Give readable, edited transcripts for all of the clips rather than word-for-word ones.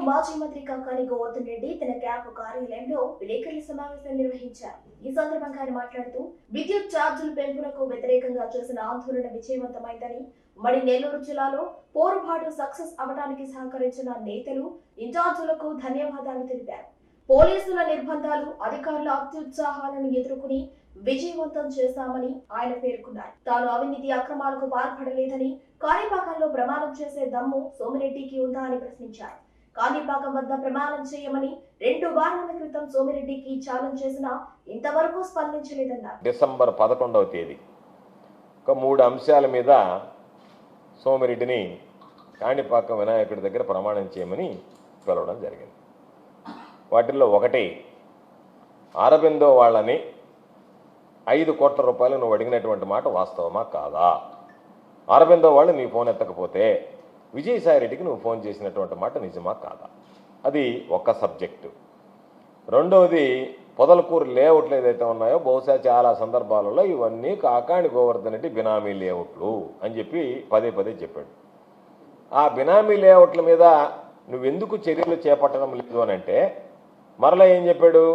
మాజీ మంత్రి కాకాని గోవర్ధన్ రెడ్డి తన క్యాంపు కార్యాలయంలో విలేకరుల సమావేశం నిర్వహించారు. ఈ సందర్భంగా ఆయన మాట్లాడుతూ విద్యుత్ ఛార్జీల పెంపునకు వ్యతిరేకంగా చేసిన ఆందోళన విజయవంతమైందని, మరి నెల్లూరు జిల్లాలో పోరుబాటు సక్సెస్ అవడానికి సహకరించిన నేతలు, ఇన్ఛార్జీలకు ధన్యవాదాలు తెలిపారు. పోలీసుల నిర్బంధాలు, అధికారుల అత్యుత్సాహాలను ఎదుర్కొని విజయవంతం చేశామని ఆయన పేర్కొన్నారు. తాను అవినీతి అక్రమాలకు పాల్పడలేదని, కాణిపాకంలో ప్రమాణం చేసే దమ్ము సోమిరెడ్డికి ఉందా అని ప్రశ్నించారు. కాణిపాకం వద్ద ప్రమాణం చేయమని 2 వారాల క్రితం సోమిరెడ్డికి ఛాలెంజ్ చేసినా ఇంతవరకు స్పందించలేదన్నారు. డిసెంబర్ 11వ తేదీ ఒక 3 అంశాల మీద సోమిరెడ్డిని కాణిపాకం వినాయకుడి దగ్గర ప్రమాణం చేయమని పిలవడం జరిగింది. వాటిల్లో ఒకటి, అరబిందో వాళ్ళని 5 కోట్ల రూపాయలు నువ్వు అడిగినటువంటి మాట వాస్తవమా కాదా? అరబిందో వాళ్ళు నీ ఫోన్ ఎత్తకపోతే విజయసాయిరెడ్డికి నువ్వు ఫోన్ చేసినటువంటి మాట నిజమా కాదా? అది ఒక సబ్జెక్టు. రెండవది, పొదలకూరు లేఅవుట్లు ఏదైతే ఉన్నాయో బహుశా చాలా సందర్భాలలో ఇవన్నీ కాకాణి గోవర్ధన్ రెడ్డి బినామీ లేఅవుట్లు అని చెప్పి పదే చెప్పాడు. ఆ బినామీ లేఅవుట్ల మీద నువ్వెందుకు చర్యలు చేపట్టడం లేదు అని అంటే మరలా ఏం చెప్పాడు?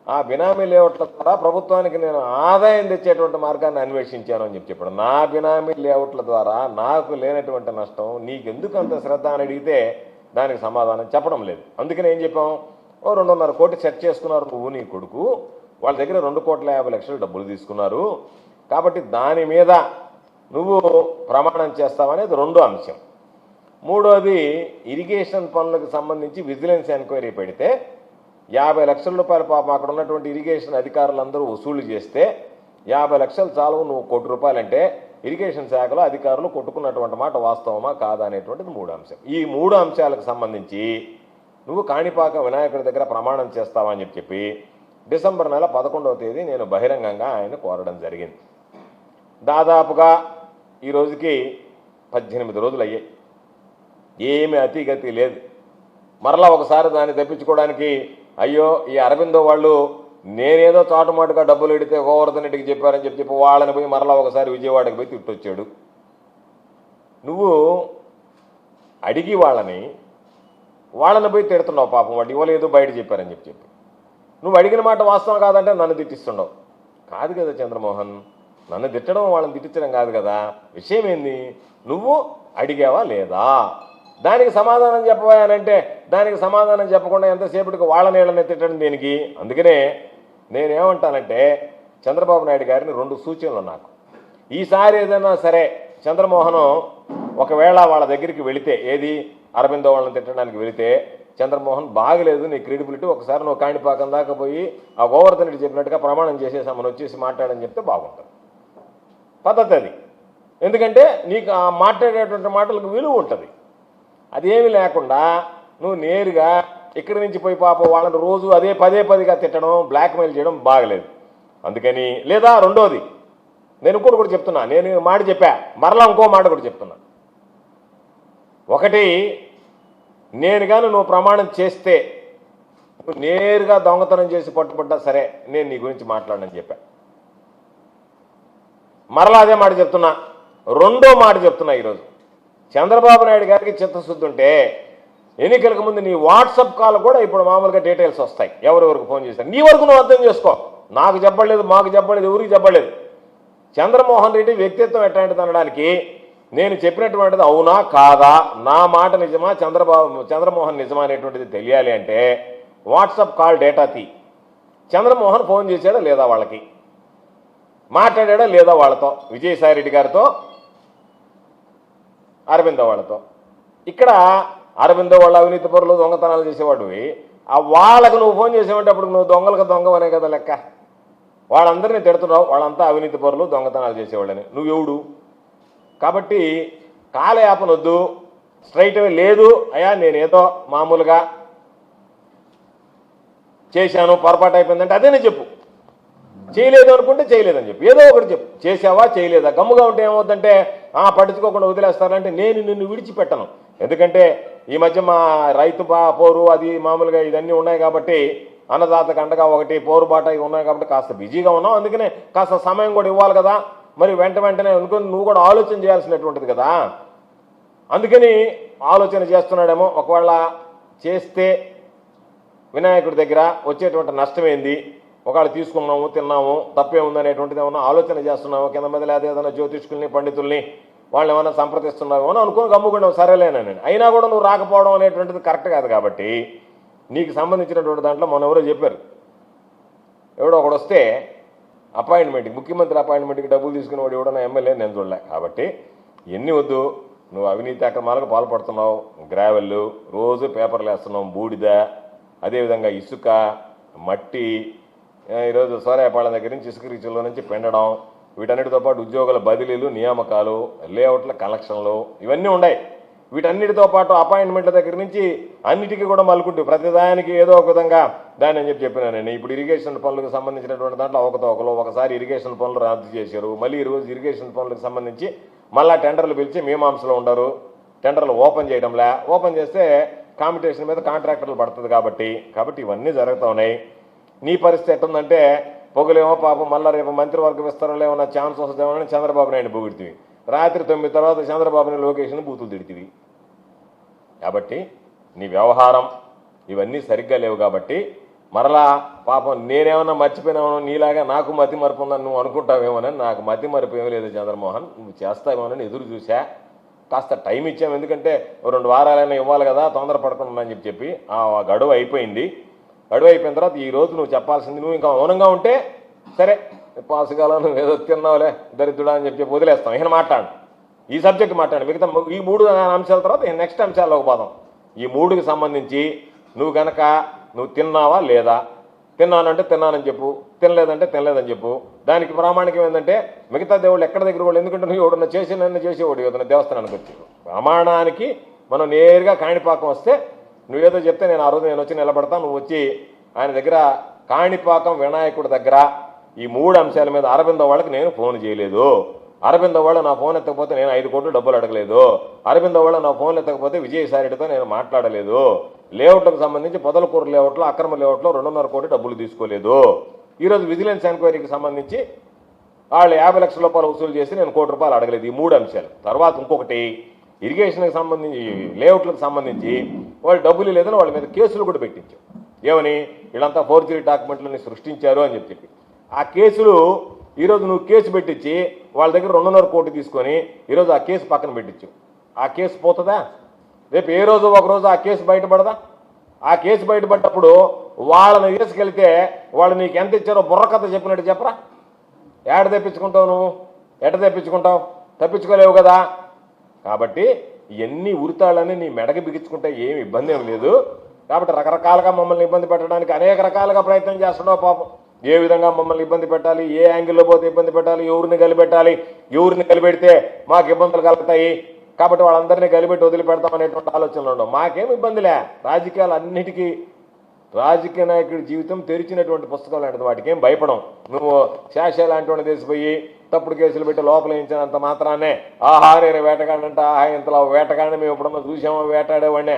ఆ బినామీ లేఅవుట్ల ద్వారా ప్రభుత్వానికి నేను ఆదాయం తెచ్చేటువంటి మార్గాన్ని అన్వేషించాను అని చెప్పాడు. నా బినామీ లేఅవుట్ల ద్వారా నాకు లేనటువంటి నష్టం నీకెందుకు అంత శ్రద్ధ అని అడిగితే దానికి సమాధానం చెప్పడం లేదు. అందుకని ఏం చెప్పాం? 2.5 కోట్లు సెట్ చేసుకున్నారు నువ్వు నీ కొడుకు, వాళ్ళ దగ్గర 2,50,00,000 డబ్బులు తీసుకున్నారు కాబట్టి దాని మీద నువ్వు ప్రమాణం చేస్తావనేది 2వ అంశం. మూడోది, ఇరిగేషన్ పనులకు సంబంధించి విజిలెన్స్ ఎంక్వైరీ పెడితే 50 లక్షల రూపాయలు పాపం అక్కడ ఉన్నటువంటి ఇరిగేషన్ అధికారులందరూ వసూలు చేస్తే 50 లక్షలు చాలు, నువ్వు 1 కోటి రూపాయలంటే ఇరిగేషన్ శాఖలో అధికారులు కొట్టుకున్నటువంటి మాట వాస్తవమా కాదా అనేటువంటిది 3వ అంశం. ఈ 3 అంశాలకు సంబంధించి నువ్వు కాణిపాక వినాయకుడి దగ్గర ప్రమాణం చేస్తావని చెప్పి డిసెంబర్ నెల 11వ తేదీ నేను బహిరంగంగా ఆయన కోరడం జరిగింది. దాదాపుగా ఈ రోజుకి 18 రోజులు అయ్యాయి. ఏమీ అతిగతి లేదు. మరలా ఒకసారి దాన్ని తప్పించుకోవడానికి అయ్యో ఈ అరబిందో వాళ్ళు నేనేదో చాటుమాటుగా డబ్బులు ఎడితే గోవర్ధన్ రెడ్డికి చెప్పారని చెప్పి వాళ్ళని పోయి మరలా ఒకసారి విజయవాడకి పోయి తిట్టొచ్చాడు. నువ్వు అడిగి వాళ్ళని పోయి తిడుతున్నావు. పాపం వాడు ఇవ్వలేదు బయట చెప్పారని చెప్పి నువ్వు అడిగిన మాట వాస్తవం కాదంటే నన్ను తిట్టిస్తుండవు. కాదు కదా చంద్రమోహన్, నన్ను తిట్టడం వాళ్ళని తిట్టించడం కాదు కదా. విషయం ఏంది? నువ్వు అడిగావా లేదా? దానికి సమాధానం చెప్పబోయానంటే దానికి సమాధానం చెప్పకుండా ఎంతసేపటికి వాళ్ళ నీళ్ళని తిట్టడం దేనికి? అందుకనే నేనేమంటానంటే చంద్రబాబు నాయుడు గారిని 2 సూచనలు నాకు. ఈసారి ఏదైనా సరే చంద్రమోహన్ ఒకవేళ వాళ్ళ దగ్గరికి వెళితే, ఏది అరబిందో వాళ్ళని తిట్టడానికి వెళితే, చంద్రమోహన్ బాగలేదు నీ క్రెడిబిలిటీ, ఒకసారి నువ్వు కాణిపాకం దాకా పోయి ఆ గోవర్ధన్ రెడ్డి చెప్పినట్టుగా ప్రమాణం చేసేసామని వచ్చేసి మాట్లాడని చెప్తే బాగుంటుంది. పద్ధతి అది. ఎందుకంటే నీకు ఆ మాట్లాడేటువంటి మాటలకు విలువ ఉంటుంది. అదేమీ లేకుండా నువ్వు నేరుగా ఇక్కడి నుంచి పోయి పాపం వాళ్ళని రోజు అదే పదేగా తిట్టడం, బ్లాక్మెయిల్ చేయడం బాగలేదు. అందుకని లేదా రెండోది, నేను ఇంకోటి కూడా చెప్తున్నా, నేను మాట చెప్పా, మరలా ఇంకో మాట కూడా చెప్తున్నా. ఒకటి, నేను కానీ నువ్వు ప్రమాణం చేస్తే నువ్వు నేరుగా దొంగతనం చేసి పట్టుబడ్డా సరే నేను నీ గురించి మాట్లాడనని చెప్పా. మరలా అదే మాట చెప్తున్నా. రెండో మాట చెప్తున్నా. ఈరోజు చంద్రబాబు నాయుడు గారికి చిత్తశుద్ధి ఉంటే ఎన్నికలకు ముందు నీ వాట్సాప్ కాల్ కూడా ఇప్పుడు మామూలుగా డీటెయిల్స్ వస్తాయి, ఎవరెవరికి ఫోన్ చేశారు. నీ వరకు నువ్వు అర్థం చేసుకో. నాకు చెప్పలేదు, మాకు చెప్పలేదు, ఎవరికి చెప్పలేదు. చంద్రమోహన్ రెడ్డి వ్యక్తిత్వం ఎట్లాంటిది అనడానికి నేను చెప్పినటువంటిది అవునా కాదా, నా మాట నిజమా, చంద్రమోహన్ నిజమా అనేటువంటిది తెలియాలి అంటే వాట్సాప్ కాల్ డేటా తీ. చంద్రమోహన్ ఫోన్ చేశాడా లేదా వాళ్ళకి, మాట్లాడా లేదా వాళ్ళతో, విజయసాయిరెడ్డి గారితో, అరబిందో వాళ్ళతో. ఇక్కడ అరబిందో వాళ్ళ అవినీతి పరులు దొంగతనాలు చేసేవాడివి, ఆ వాళ్ళకు నువ్వు ఫోన్ చేసేవాడి అప్పుడు నువ్వు దొంగలకు దొంగవనే కదా లెక్క. వాళ్ళందరినీ తిడుతున్నావు, వాళ్ళంతా అవినీతి పరులు దొంగతనాలు చేసేవాళ్ళని. నువ్వెవడు? కాబట్టి కాలయాపనొద్దు, స్ట్రైట్ అవే లేదు అయ్యా నేనేదో మామూలుగా చేశాను పొరపాటు అయిపోయిందంటే అదేనే చెప్పు. చేయలేదు అనుకుంటే చేయలేదని చెప్పు, ఏదో ఒకటి చెప్పు. చేసావా చేయలేదా? గమ్ముగా ఉంటే ఏమవుతుందంటే పట్టించుకోకుండా వదిలేస్తారంటే నేను నిన్ను విడిచిపెట్టను. ఎందుకంటే ఈ మధ్య మా రైతు పోరు అది మామూలుగా ఇదన్నీ ఉన్నాయి కాబట్టి, అన్నదాతకు అండగా ఒకటి పోరుబాట ఇవి ఉన్నాయి కాబట్టి కాస్త బిజీగా ఉన్నావు. అందుకనే కాస్త సమయం కూడా ఇవ్వాలి కదా. మరి వెంటనే అనుకుని నువ్వు కూడా ఆలోచన చేయాల్సినటువంటిది కదా. అందుకని ఆలోచన చేస్తున్నాడేమో. ఒకవేళ చేస్తే వినాయకుడి దగ్గర వచ్చేటువంటి నష్టం ఏంది, ఒకవేళ తీసుకున్నాము తిన్నాము తప్పే ఉందనేటువంటిది ఏమన్నా ఆలోచన చేస్తున్నాము, కింద మీద లేదా ఏదైనా జ్యోతిష్కుల్ని పండితుల్ని వాళ్ళు ఏమైనా సంప్రదిస్తున్నావు అని అనుకుని గమ్ముకున్నావు, సరేలేనని. అయినా కూడా నువ్వు రాకపోవడం అనేటువంటిది కరెక్ట్ కాదు. కాబట్టి నీకు సంబంధించినటువంటి దాంట్లో మన ఎవరో చెప్పారు, ఎవడో ఒకడు వస్తే అపాయింట్మెంట్కి, ముఖ్యమంత్రి అపాయింట్మెంట్కి డబ్బులు తీసుకుని వాడు ఎవడన్నా ఎమ్మెల్యే నేను చూడలే. కాబట్టి ఎన్ని వద్దు, నువ్వు అవినీతి అక్రమాలకు పాల్పడుతున్నావు, గ్రావెళ్ళు రోజు పేపర్లు వేస్తున్నావు, బూడిద, అదేవిధంగా ఇసుక, మట్టి, ఈరోజు సోరాయపాళెం దగ్గర నుంచి ఇసుక రీచుల్లో నుంచి పెండడం, వీటన్నిటితో పాటు ఉద్యోగుల బదిలీలు, నియామకాలు, లేఅవుట్ల కలెక్షన్లు ఇవన్నీ ఉన్నాయి. వీటన్నిటితో పాటు అపాయింట్మెంట్ల దగ్గర నుంచి అన్నిటికీ కూడా మలుకుంటూ ప్రతిదానికి ఏదో ఒక విధంగా దాన్ని అని చెప్పినాను నేను. ఇప్పుడు ఇరిగేషన్ పనులకు సంబంధించినటువంటి దాంట్లో అవకతవకలు, ఒకసారి ఇరిగేషన్ పనులు రద్దు చేశారు, మళ్ళీ ఈరోజు ఇరిగేషన్ పనులకు సంబంధించి మళ్ళీ టెండర్లు పిలిచి మీమాంసలో ఉండరు, టెండర్లు ఓపెన్ చేయడంలే, ఓపెన్ చేస్తే కాంపిటీషన్ మీద కాంట్రాక్టర్లు పడుతుంది. కాబట్టి ఇవన్నీ జరుగుతూ ఉన్నాయి. నీ పరిస్థితి ఎట్టుందంటే పొగలేమో పాపం మళ్ళీ రేపు మంత్రివర్గ విస్తరణలో ఏమన్నా ఛాన్స్ వస్తుందేమో చంద్రబాబు నాయుడు పొగిడితివి, రాత్రి 9 తర్వాత చంద్రబాబుని లోకేష్ని బూతులు తిడితివి. కాబట్టి నీ వ్యవహారం ఇవన్నీ సరిగ్గా లేవు. కాబట్టి మరలా పాపం నేనేమన్నా మర్చిపోయినామో, నీలాగా నాకు మతి మరుపు ఉందని నువ్వు అనుకుంటావేమోనని. నాకు మతి మరుపు ఏమీ లేదు చంద్రమోహన్, నువ్వు చేస్తావేమోనని ఎదురు చూసా. కాస్త టైం ఇచ్చాము, ఎందుకంటే 2 వారాలైనా ఇవ్వాలి కదా, తొందరపడకుండా అని చెప్పి ఆ గడువు అయిపోయింది. గడువు అయిపోయిన తర్వాత ఈరోజు నువ్వు చెప్పాల్సింది, నువ్వు ఇంకా మౌనంగా ఉంటే సరే, పాసుగాల నువ్వు ఏదో తిన్నావులే దరిద్రుడా అని చెప్పి వదిలేస్తాం. ఈయన మాట్లాడు, ఈ సబ్జెక్ట్ మాట్లాడు. మిగతా ఈ 3 అంశాల తర్వాత నెక్స్ట్ అంశాల్లోకి పోదాం. ఈ 3కి సంబంధించి నువ్వు గనక నువ్వు తిన్నావా లేదా, తిన్నానంటే తిన్నానని చెప్పు, తినలేదంటే తినలేదని చెప్పు. దానికి ప్రామాణికం ఏంటంటే మిగతా దేవుళ్ళు ఎక్కడ దగ్గర వాళ్ళు, ఎందుకంటే నువ్వు ఎవడన్నా చేసేవాడు ఏదైనా దేవస్థానానికి వచ్చి. ప్రమాణానికి మనం నేరుగా కాణిపాకం వస్తే నువ్వేదో చెప్తే నేను ఆ రోజు నేను వచ్చి నిలబడతాను, నువ్వు వచ్చి ఆయన దగ్గర కాణిపాకం వినాయకుడి దగ్గర ఈ 3 అంశాల మీద అరవిందో వాళ్ళకి నేను ఫోన్ చేయలేదు, అరవిందో వాళ్ళు నా ఫోన్ ఎత్తకపోతే నేను 5 కోట్లు డబ్బులు అడగలేదు, అరవిందో వాళ్ళు నా ఫోన్ ఎత్తకపోతే విజయసాయిరెడ్డితో నేను మాట్లాడలేదు, లేఅవుట్లకు సంబంధించి పొదలకూరు లేఅవుట్లో అక్రమ లేఅవుట్లో 2.5 కోట్లు డబ్బులు తీసుకోలేదు, ఈరోజు విజిలెన్స్ ఎంక్వైరీకి సంబంధించి వాళ్ళు 50 లక్షల రూపాయలు వసూలు చేసి నేను 1 కోటి రూపాయలు అడగలేదు. ఈ 3 అంశాలు. తర్వాత ఇంకొకటి, ఇరిగేషన్కి సంబంధించి లేఅవుట్లకు సంబంధించి వాళ్ళు డబ్బులు లేదని వాళ్ళ మీద కేసులు కూడా పెట్టించారు. ఏమని, వీళ్ళంతా ఫోర్జరీ డాక్యుమెంట్లని సృష్టించారు అని చెప్పి. ఆ కేసులు ఈరోజు నువ్వు కేసు పెట్టించి వాళ్ళ దగ్గర 2.5 కోట్లు తీసుకొని ఈరోజు ఆ కేసు పక్కన పెట్టించు. ఆ కేసు పోతుందా? రేపు ఏ రోజు ఒకరోజు ఆ కేసు బయటపడదా? ఆ కేసు బయటపడ్డప్పుడు వాళ్ళని తీసుకెళ్తే వాళ్ళు నీకు ఎంత ఇచ్చారో బుర్రకథ చెప్పినట్టు చెప్పరా? ఏడ తెప్పించుకుంటావు నువ్వు? ఎట తెప్పించుకుంటావు? తప్పించుకోలేవు కదా. కాబట్టి ఇవన్నీ ఉరితాళ్ళని నీ మెడకి బిగించుకుంటే ఏమి ఇబ్బంది ఏం లేదు. కాబట్టి రకరకాలుగా మమ్మల్ని ఇబ్బంది పెట్టడానికి అనేక రకాలుగా ప్రయత్నం చేస్తున్నావు పాపం. ఏ విధంగా మమ్మల్ని ఇబ్బంది పెట్టాలి, ఏ యాంగిల్లో పోతే ఇబ్బంది పెట్టాలి, ఎవరిని కలిపెట్టాలి, ఎవరిని కలిపెడితే మాకు ఇబ్బందులు కలుగుతాయి, కాబట్టి వాళ్ళందరినీ కలిపెట్టి వదిలిపెడతాం అనేటువంటి ఆలోచనలు ఉండవు. మాకేం ఇబ్బందిలే. రాజకీయాలు అన్నిటికీ రాజకీయ నాయకుడి జీవితం తెరిచినటువంటి పుస్తకాలు లాంటిది, వాటికి ఏం భయపడం. నువ్వు శాష లాంటి వాడిని తీసిపోయి తప్పుడు కేసులు పెట్టి లోపల వేయించినంత మాత్రాన్నే ఆహా నేను వేటగాడంటే ఆహా ఇంతలో వేటగాడిని మేము ఎప్పుడన్నా చూసామో వేటాడేవాడినే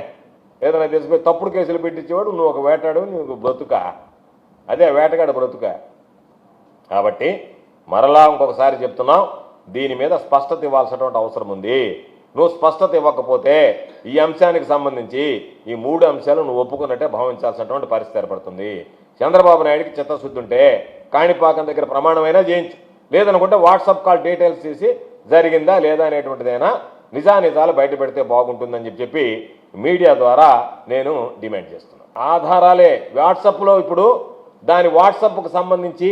ఏదైనా తీసిపోయి తప్పుడు కేసులు పెట్టించేవాడు నువ్వు ఒక వేటాడు, నువ్వు బ్రతుక, అదే వేటగాడు బ్రతుక. కాబట్టి మరలా ఇంకొకసారి చెప్తున్నాం, దీని మీద స్పష్టత ఇవ్వాల్సినటువంటి అవసరం ఉంది. నువ్వు స్పష్టత ఇవ్వకపోతే ఈ అంశానికి సంబంధించి ఈ 3 అంశాలు నువ్వు ఒప్పుకున్నట్టే భావించాల్సినటువంటి పరిస్థితి ఏర్పడుతుంది. చంద్రబాబు నాయుడికి చిత్తశుద్ధి ఉంటే కాణిపాకం దగ్గర ప్రమాణమైనా చేయించు, లేదనుకుంటే వాట్సాప్ కాల్ డీటెయిల్స్ తీసి జరిగిందా లేదా అనేటువంటిదైనా నిజానిజాలు బయట పెడితే బాగుంటుందని చెప్పి మీడియా ద్వారా నేను డిమాండ్ చేస్తున్నాను. ఆధారాలే వాట్సాప్లో ఇప్పుడు దాని వాట్సాప్కు సంబంధించి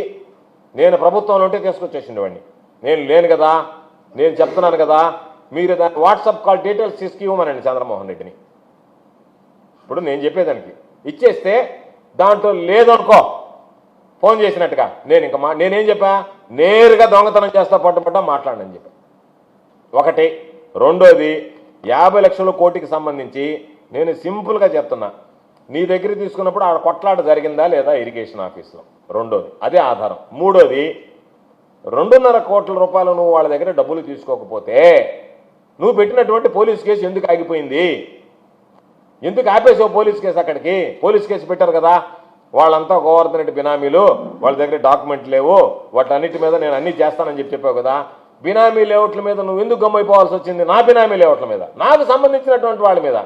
నేను ప్రభుత్వంలో ఉంటే తీసుకొచ్చేసిండేవాడిని. నేను లేను కదా, నేను చెప్తున్నాను కదా, మీరు దాని వాట్సాప్ కాల్ డీటెయిల్స్ తీసుకువ్వమనండి చంద్రమోహన్ రెడ్డిని. ఇప్పుడు నేను చెప్పేదానికి ఇచ్చేస్తే దాంట్లో లేదనుకో ఫోన్ చేసినట్టుగా నేనేం చెప్పా, నేరుగా దొంగతనం చేస్తా పట్టుబట్టా మాట్లాడని చెప్పా. ఒకటి. రెండోది, 50 లక్షల కోటికి సంబంధించి నేను సింపుల్గా చెప్తున్నా, నీ దగ్గర తీసుకున్నప్పుడు ఆడ కొట్లాట జరిగిందా లేదా ఇరిగేషన్ ఆఫీస్లో, రెండోది అదే ఆధారం. మూడోది, 2.5 కోట్ల రూపాయలు నువ్వు వాళ్ళ దగ్గర డబ్బులు తీసుకోకపోతే నువ్వు పెట్టినటువంటి పోలీస్ కేసు ఎందుకు ఆగిపోయింది? ఎందుకు ఆపేసావు పోలీస్ కేసు? అక్కడికి పోలీస్ కేసు పెట్టారు కదా, వాళ్ళంతా గోవర్ధన్ రెడ్డి బినామీలు, వాళ్ళ దగ్గర డాక్యుమెంట్ లేవు, వాటన్నిటి మీద నేను అన్నీ చేస్తానని చెప్పావు కదా. బినామీ లేఅవుట్ల మీద నువ్వు ఎందుకు గమ్మైపోవాల్సి వచ్చింది? నా బినామీ లేఅవుట్ల మీద, నాకు సంబంధించినటువంటి వాళ్ళ మీద.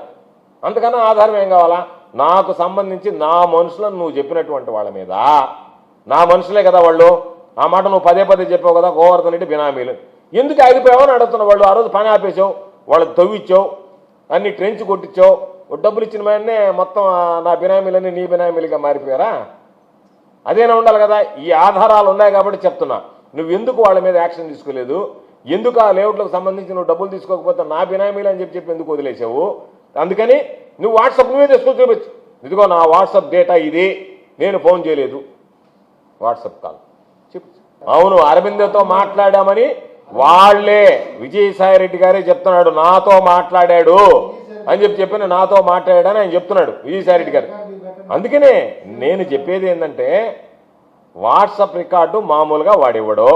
అంతకన్నా ఆధారం ఏం కావాలా? నాకు సంబంధించి నా మనుషులను నువ్వు చెప్పినటువంటి వాళ్ళ మీద, నా మనుషులే కదా వాళ్ళు, ఆ మాట నువ్వు పదే పదే చెప్పావు కదా, గోవర్ధన్ రెడ్డి బినామీలు, ఎందుకు ఆగిపోయావని అడుగుతున్న వాళ్ళు. ఆ రోజు పని ఆపేసావు, వాళ్ళకి తవ్విచ్చావు, అన్ని ట్రెంచ్ కొట్టించావు, డబ్బులు ఇచ్చిన వెంటనే మొత్తం నా బినామీలన్నీ నీ బినామీలుగా మారిపోయారా? అదేనా ఉండాలి కదా. ఈ ఆధారాలు ఉన్నాయి కాబట్టి చెప్తున్నా, నువ్వు ఎందుకు వాళ్ళ మీద యాక్షన్ తీసుకోలేదు, ఎందుకు ఆ లేఅవుట్లకు సంబంధించి నువ్వు డబ్బులు తీసుకోకపోతే నా బినామీలు అని చెప్పి ఎందుకు వదిలేసావు? అందుకని నువ్వు వాట్సాప్ నువ్వే తీసుకొని చూపించు, ఇదిగో నా వాట్సాప్ డేటా ఇది, నేను ఫోన్ చేయలేదు, వాట్సాప్ కాల్ చెప్పు. అవును, అరవిందతో మాట్లాడామని వాళ్ళే, విజయసాయి రెడ్డి గారే చెప్తున్నాడు, నాతో మాట్లాడాడు అని చెప్పి నాతో మాట్లాడాడని ఆయన చెప్తున్నాడు విజయసాయి రెడ్డి గారు. అందుకనే నేను చెప్పేది ఏంటంటే, వాట్సాప్ రికార్డు మామూలుగా వాడివ్వడు,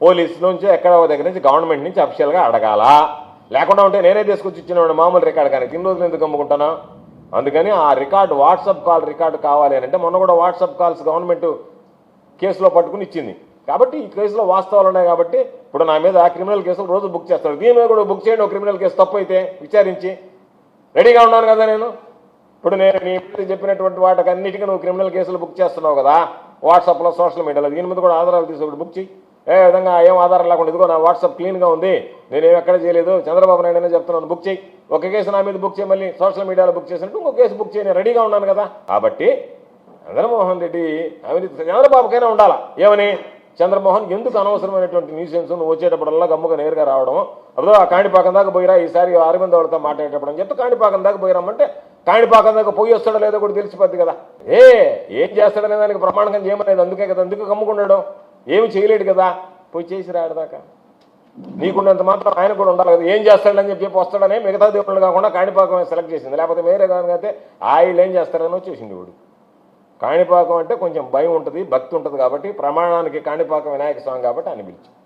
పోలీసు నుంచి ఎక్కడో దగ్గర నుంచి గవర్నమెంట్ నుంచి అఫీషియల్గా అడగాల, లేకుండా ఉంటే నేనే తీసుకొచ్చి ఇచ్చినవాడు మామూలు రికార్డు. కానీ ఇన్ని రోజులు ఎందుకు అమ్ముకుంటానా? అందుకని ఆ రికార్డు, వాట్సాప్ కాల్ రికార్డు కావాలి అని అంటే, మొన్న కూడా వాట్సాప్ కాల్స్ గవర్నమెంట్ కేసులో పట్టుకుని ఇచ్చింది. కాబట్టి ఈ కేసులో వాస్తవాలు ఉన్నాయి కాబట్టి ఇప్పుడు నా మీద క్రిమినల్ కేసులు రోజు బుక్ చేస్తాడు. దీని మీద కూడా బుక్ చేయండి, ఒక క్రిమినల్ కేసు తప్పు అయితే విచారించి రెడీగా ఉన్నాను కదా నేను. ఇప్పుడు నేను నీ చెప్పినటువంటి వాటికి అన్నిటికీ నువ్వు క్రిమినల్ కేసులు బుక్ చేస్తున్నావు కదా వాట్సాప్లో, సోషల్ మీడియాలో, దీని మీద కూడా ఆధారాలు తీసుకుని బుక్ చేయి. ఏ విధంగా ఏం ఆధారం లేకుండా ఇదిగో నా వాట్సాప్ క్లీన్గా ఉంది, నేనేం ఎక్కడ చేయలేదు, చంద్రబాబు నాయుడు అనే చెప్తున్నాను, బుక్ చేయి. ఒక కేసు నా మీద బుక్ చేయి, మళ్ళీ సోషల్ మీడియాలో బుక్ చేసినట్టు ఇంకో కేసు బుక్ చేయి, నేను రెడీగా ఉన్నాను కదా. కాబట్టి చంద్రమోహన్ రెడ్డి అవినీతి చంద్రబాబుకైనా ఉండాలా. ఏమని, చంద్రమోహన్ ఎందుకు అనవసరమైనటువంటి న్యూసెన్స్ నువ్వు వచ్చేటప్పుడల్లా గమ్ముగా నేరుగా రావడం, అదో ఆ కాణిపాకం దాకా పోయిరా ఈసారి అరవింద్ వాళ్ళతో మాట్లాడేటప్పుడు అని చెప్తే కాణిపాకం దాకా పోయిరామంటే కాణిపాకం దాకా పోయి వస్తాడో లేదో కూడా తెలిసిపోద్ది కదా. ఏం చేస్తాడనే దానికి ప్రమాణకం చేయమనేది అందుకే కదా, అందుకు కమ్ముకున్నాడు, ఏమి చేయలేడు కదా, పోయి చేసి రాడదాకా. నీకున్నంత మాత్రం ఆయన కూడా ఉండాలి కదా, ఏం చేస్తాడని చెప్పి వస్తాడని మిగతా దేవుళ్ళు కాకుండా కాణిపాకం సెలెక్ట్ చేసింది. లేకపోతే వేరే కాకపోతే ఆయన ఏం చేస్తాడని వచ్చేసింది వాడు. కాణిపాకం అంటే కొంచెం భయం ఉంటుంది, భక్తి ఉంటుంది కాబట్టి, ప్రమాణానికి కాణిపాకం వినాయక స్వామి కాబట్టి అని పిలిచి